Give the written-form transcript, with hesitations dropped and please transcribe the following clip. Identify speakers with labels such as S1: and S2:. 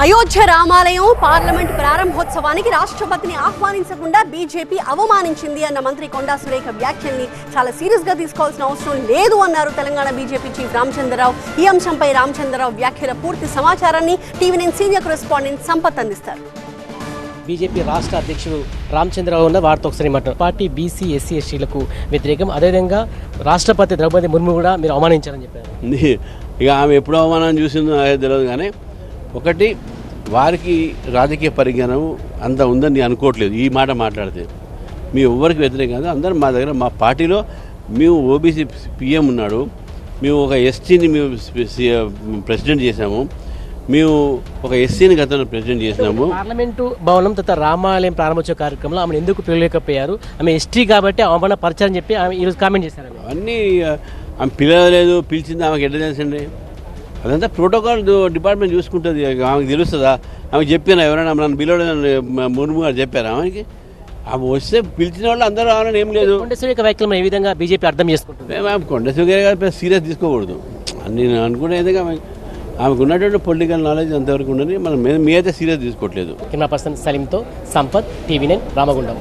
S1: అయోధ్య రామాలయం పార్లమెంట్ ప్రారంభోత్సవానికి రాష్ట్రపతిని ఆహ్వానించకుండా బీజేపీ అవమానించింది అన్న మంత్రి కొండా సురేఖ వ్యాఖ్యల్ని చాలా సీరియస్ గా తీసుకోవాల్సిన అవసరం లేదు అన్నారు తెలంగాణ బీజేపీ చీఫ్ రామచంద్రరావు. ఈ అంశంపై రామచంద్రరావు వ్యాఖ్యల పూర్తి సమాచారాన్ని టీవీ9 సీనియర్ కరెస్పాండెంట్ సంపత్ అందిస్తారు.
S2: బీజేపీ రాష్ట్ర అధ్యక్షుడు రామచంద్రరావు ఉన్న వారితో ఒకసారి మాట్లాడు. పార్టీ బీసీ ఎస్సీ ఎస్టీలకు వ్యతిరేకం, అదేవిధంగా రాష్ట్రపతి ద్రౌపది ముర్ము కూడా మీరు అవమానించారని చెప్పారు.
S3: ఇక ఆమె ఎప్పుడు అవమానం చూసిందో తెలియదు, కానీ ఒకటి వారికి రాజకీయ పరిజ్ఞానం అంత ఉందని నేను అనుకోవట్లేదు. ఈ మాట మాట్లాడితే మీ ఎవరికి వ్యతిరేకం కాదు, అందరూ మా దగ్గర మా పార్టీలో మేము ఓబీసీ పిఎం ఉన్నాడు, మేము ఒక ఎస్టీని మేము ప్రెసిడెంట్ చేశాము, మేము ఒక ఎస్సీని గతంలో ప్రెసిడెంట్ చేసినాము.
S2: పార్లమెంటు భవనం తత రామాలయం ప్రారంభోత్సవ కార్యక్రమంలో ఆమెను ఎందుకు పిలవలేకపోయారు? ఆమె ఎస్టీ కాబట్టి అవమాన పరిచయం చెప్పి ఆమె ఈరోజు కామెంట్ చేశారు.
S3: అన్నీ ఆమె పిలవలేదు, పిలిచింది ఆమెకు ఎట్లా తెలుసండి? అదంతా ప్రోటోకాల్ డిపార్ట్మెంట్ చూసుకుంటుంది, ఆమెకు తెలుస్తుందా? ఆమెకు చెప్పినా ఎవరైనా నన్ను పిలవలేదు ముర్ము గారు చెప్పారు ఆమెకి? ఆమె వస్తే పిలిచిన వాళ్ళు అందరూ రావాలని ఏం లేదు.
S2: కొండ సురేఖ వ్యాఖ్యలు ఏ విధంగా బీజేపీ అర్థం చేసుకుంటుంది?
S3: ఆమె కొండ సురేఖ గారు సీరియస్ తీసుకోకూడదు అని నేను అనుకునేది. ఆమెకు ఉన్నటువంటి పొలిటికల్ నాలెడ్జ్ అంతవరకు ఉండని మనం మీ అయితే సీరియస్ తీసుకోవట్లేదు.
S2: కెమెరా పర్సన్ సలీంతో సంపత్, టీవీ9 రామగుండం.